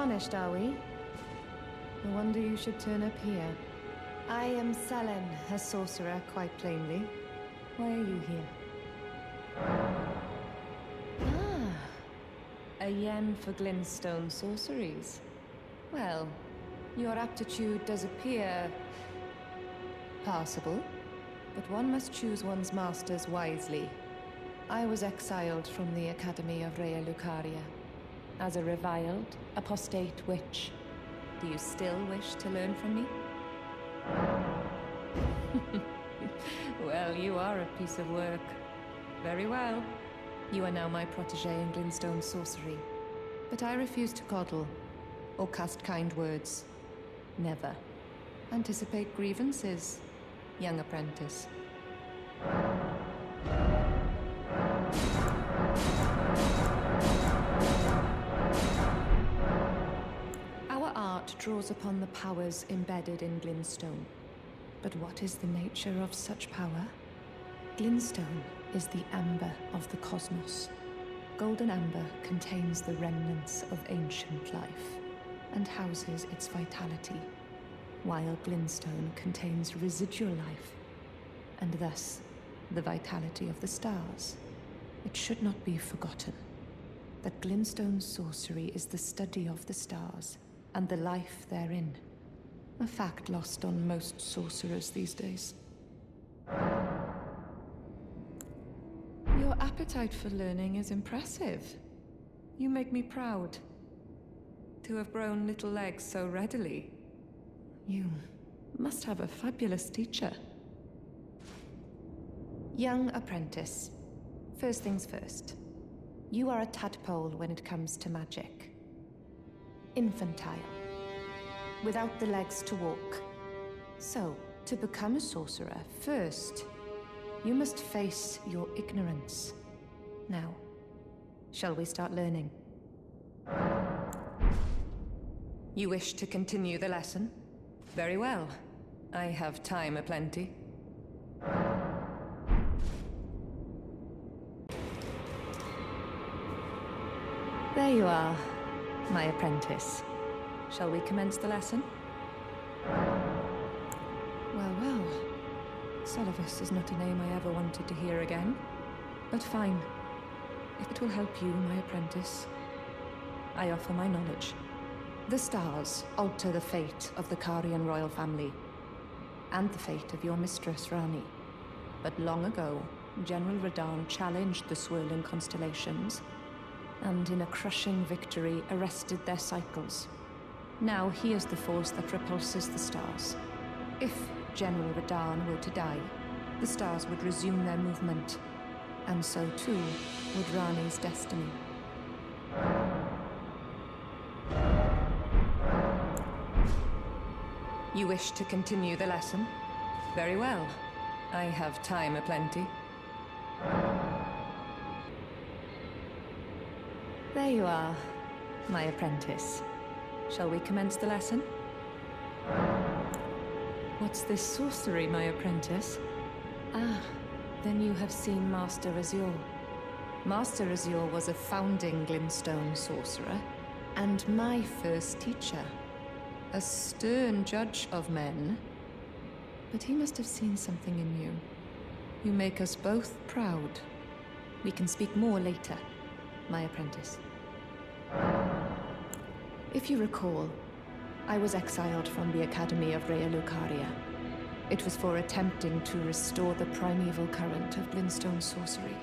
tarnished, are we? No wonder you should turn up here. I am Selen, a sorcerer, quite plainly. Why are you here? Ah, a yen for glintstone sorceries. Well, your aptitude does appear passable, but one must choose one's masters wisely. I was exiled from the Academy of Rea Lucaria as a reviled, apostate witch. Do you still wish to learn from me? Well, you are a piece of work. Very well. You are now my protege in glintstone sorcery. But I refuse to coddle or cast kind words. Never. Anticipate grievances, young apprentice. Our art draws upon the powers embedded in glintstone. But what is the nature of such power? Glintstone is the amber of the cosmos. Golden amber contains the remnants of ancient life and houses its vitality, while glintstone contains residual life, and thus the vitality of the stars. It should not be forgotten that glintstone sorcery is the study of the stars and the life therein, a fact lost on most sorcerers these days. Your appetite for learning is impressive. You make me proud to have grown little legs so readily. You must have a fabulous teacher. Young apprentice, first things first. You are a tadpole when it comes to magic. Infantile, without the legs to walk. So, to become a sorcerer, first, you must face your ignorance. Now, shall we start learning? You wish to continue the lesson? Very well. I have time aplenty. There you are, my apprentice. Shall we commence the lesson? Well, well. Selavus is not a name I ever wanted to hear again. But fine. If it will help you, my apprentice, I offer my knowledge. The stars alter the fate of the Karian royal family, and the fate of your mistress, Rani. But long ago, General Radahn challenged the swirling constellations, and in a crushing victory arrested their cycles. Now he is the force that repulses the stars. If General Radahn were to die, the stars would resume their movement, and so too would Rani's destiny. You wish to continue the lesson? Very well. I have time aplenty. There you are, my apprentice. Shall we commence the lesson? What's this sorcery, my apprentice? Ah, then you have seen Master Azure. Master Azure was a founding glintstone sorcerer, and my first teacher. A stern judge of men. But he must have seen something in you. You make us both proud. We can speak more later, my apprentice. If you recall, I was exiled from the Academy of Rea Lucaria. It was for attempting to restore the primeval current of glintstone sorcery.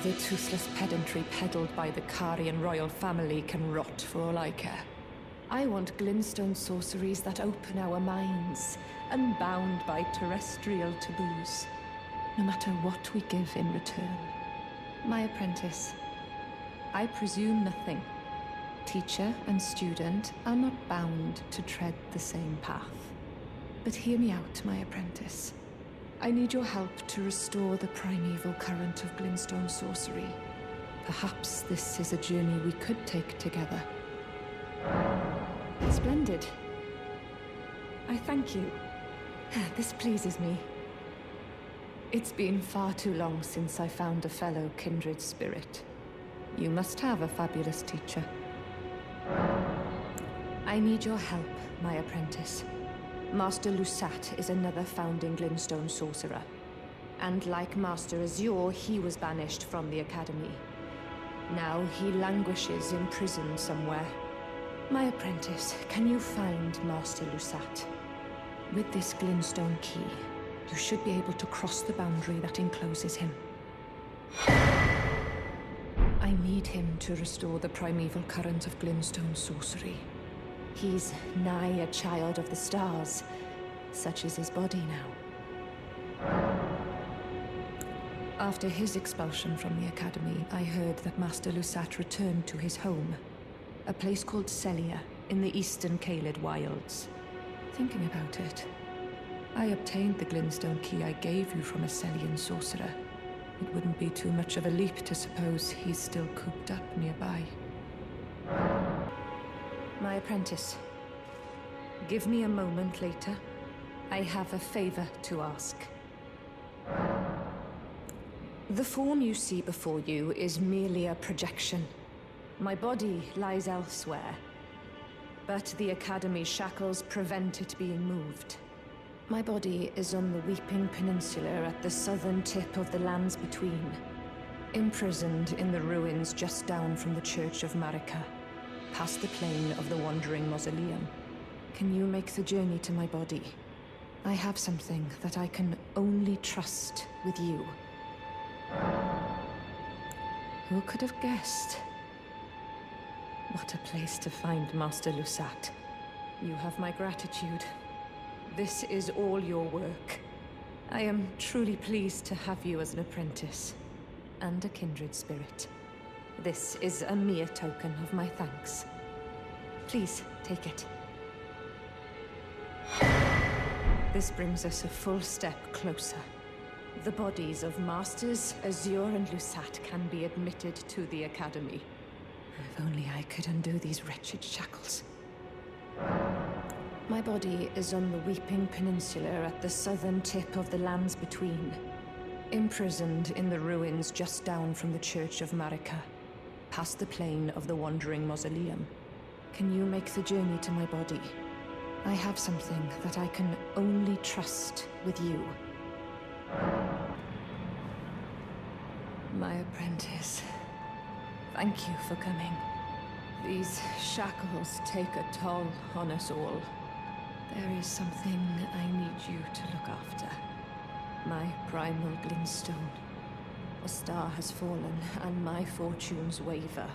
The toothless pedantry peddled by the Karian royal family can rot for all I care. I want glintstone sorceries that open our minds, unbound by terrestrial taboos, no matter what we give in return. My apprentice, I presume nothing. Teacher and student are not bound to tread the same path. But hear me out, my apprentice. I need your help to restore the primeval current of glintstone sorcery. Perhaps this is a journey we could take together. Splendid. I thank you. This pleases me. It's been far too long since I found a fellow kindred spirit. You must have a fabulous teacher. I need your help, my apprentice. Master Lusat is another founding Glintstone sorcerer. And like Master Azure, he was banished from the Academy. Now he languishes in prison somewhere. My apprentice, can you find Master Lusat? With this Glintstone key, you should be able to cross the boundary that encloses him. I need him to restore the primeval current of Glintstone sorcery. He's nigh a child of the stars. Such is his body now. After his expulsion from the Academy, I heard that Master Lusat returned to his home, a place called Celia in the eastern Caelid wilds. Thinking about it, I obtained the Glintstone key I gave you from a Celian sorcerer. It wouldn't be too much of a leap to suppose he's still cooped up nearby. My apprentice, give me a moment later. I have a favor to ask. The form you see before you is merely a projection. My body lies elsewhere, but the Academy's shackles prevent it being moved. My body is on the Weeping Peninsula at the southern tip of the lands between, imprisoned in the ruins just down from the Church of Marika, past the plain of the Wandering Mausoleum. Can you make the journey to my body? I have something that I can only trust with you. Who could have guessed? What a place to find Master Lusat. You have my gratitude. This is all your work. I am truly pleased to have you as an apprentice, and a kindred spirit. This is a mere token of my thanks. Please, take it. This brings us a full step closer. The bodies of Masters Azure and Lusat can be admitted to the Academy. If only I could undo these wretched shackles. My body is on the Weeping Peninsula at the southern tip of the lands between, imprisoned in the ruins just down from the Church of Marika, past the plain of the Wandering Mausoleum. Can you make the journey to my body? I have something that I can only trust with you. My apprentice, thank you for coming. These shackles take a toll on us all. There is something I need you to look after. My primal glintstone. A star has fallen, and my fortunes waver.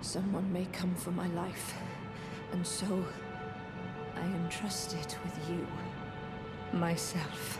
Someone may come for my life, and so I entrust it with you. Myself.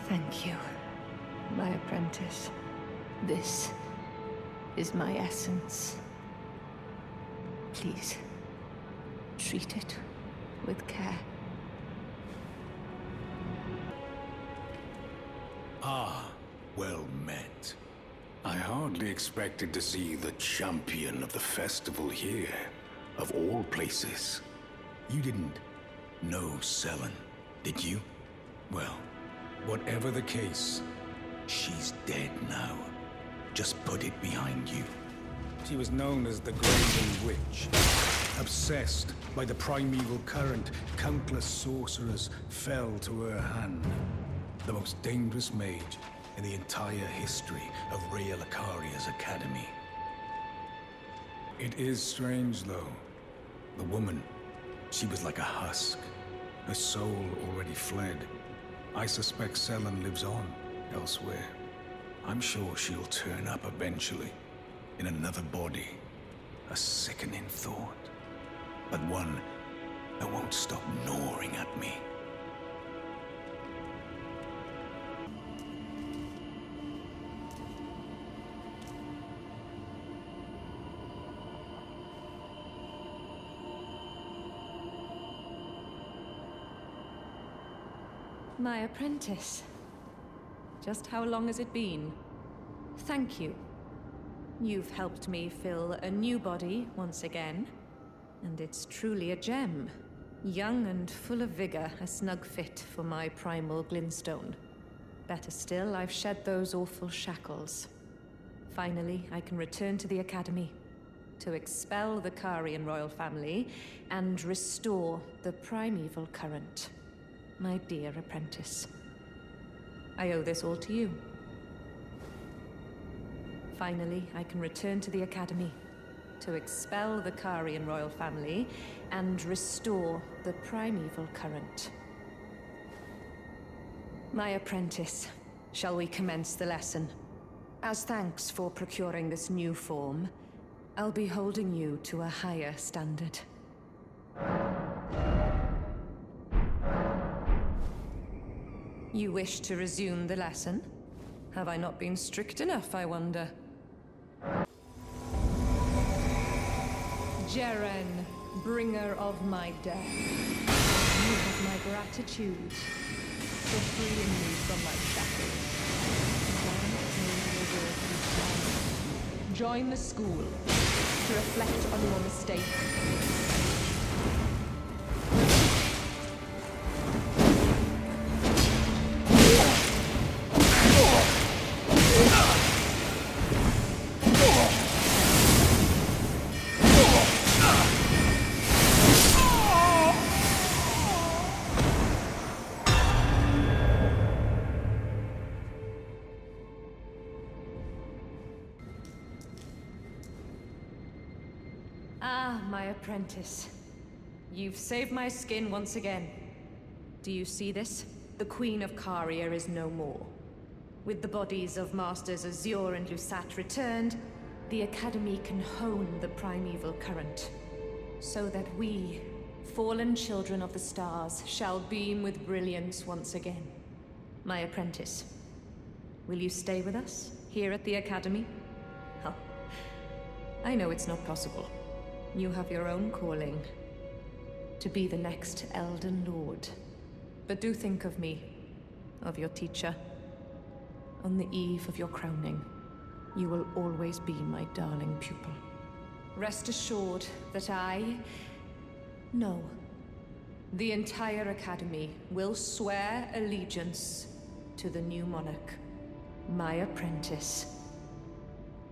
Thank you, my apprentice. This is my essence. Please, treat it with care. Ah, well met. I hardly expected to see the champion of the festival here, of all places. You didn't know Selen, did you? Well, whatever the case, she's dead now. Just put it behind you. She was known as the Graven Witch. Obsessed by the primeval current, countless sorcerers fell to her hand. The most dangerous mage in the entire history of Raya Lucaria's academy. It is strange, though. The woman, she was like a husk. Her soul already fled. I suspect Selen lives on, elsewhere. I'm sure she'll turn up eventually, in another body. A sickening thought, but one that won't stop gnawing at me. my apprentice. Just how long has it been? Thank you. You've helped me fill a new body once again, and it's truly a gem. Young and full of vigor, a snug fit for my primal glintstone. Better still, I've shed those awful shackles. Finally, I can return to the Academy to expel the Karian royal family and restore the primeval current. My dear apprentice, I owe this all to you. Finally, I can return to the Academy to expel the Karian royal family and restore the primeval current. My apprentice, shall we commence the lesson? As thanks for procuring this new form, I'll be holding you to a higher standard. You wish to resume the lesson? Have I not been strict enough, I wonder? Jeren, bringer of my death, you have my gratitude for freeing me from my shackles. Join the school to reflect on your mistake. Ah, my apprentice. You've saved my skin once again. Do you see this? The Queen of Caria is no more. With the bodies of Masters Azure and Lusat returned, the Academy can hone the primeval current, so that we, fallen children of the stars, shall beam with brilliance once again. My apprentice, will you stay with us, here at the Academy? Oh, I know it's not possible. You have your own calling, to be the next Elden Lord. But do think of me, of your teacher. On the eve of your crowning, you will always be my darling pupil. Rest assured that no, the entire Academy will swear allegiance to the new monarch, my apprentice.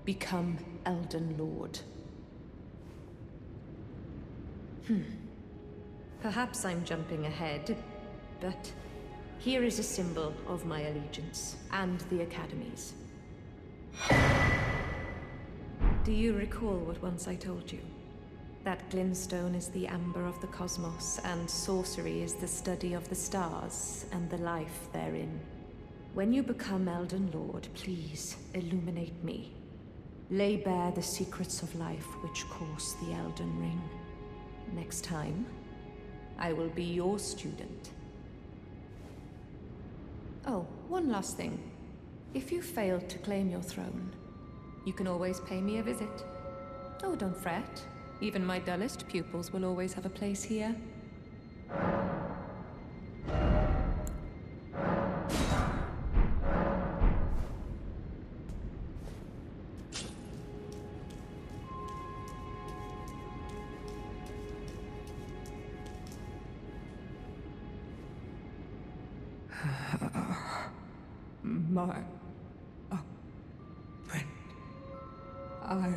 Become Elden Lord. Perhaps I'm jumping ahead, but here is a symbol of my allegiance and the Academy's. Do you recall what once I told you? That glintstone is the amber of the cosmos, and sorcery is the study of the stars and the life therein. When you become Elden Lord, please illuminate me. Lay bare the secrets of life which course the Elden Ring. Next time, I will be your student. Oh, one last thing. If you fail to claim your throne, you can always pay me a visit. Oh, don't fret. Even my dullest pupils will always have a place here. My friend, I